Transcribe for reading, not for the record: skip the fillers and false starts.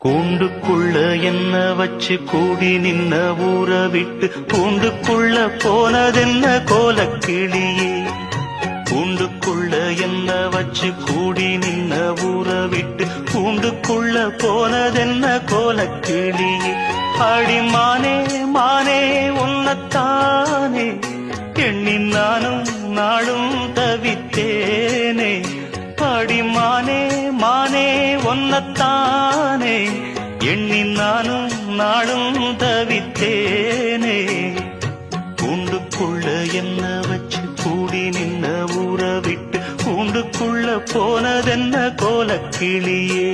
கூண்டுக்குள்ள என்ன வச்சு கூடி நின்ன ஊற விட்டு கூண்டுக்குள்ள போனதென்ன கோலக்கிளியே. கூண்டுக்குள்ள என்ன வச்சு கூடி நின்ன ஊற விட்டு கூண்டுக்குள்ள போனதென்ன கோலக்கிளியே. அடிமானே மானே உன்னத்தானே எண்ணி நானும் நாளும் தவித்தேனே. அடிமானே மானே ஒன்னத்தானே எண்ணி நானும் நாளும் தவித்தேனே. கூண்டுக்குள்ள என்ன வச்சு கூடி நின்ன ஊற விட்டு கூண்டுக்குள்ள போனதென்ன கோலக்கிளியே.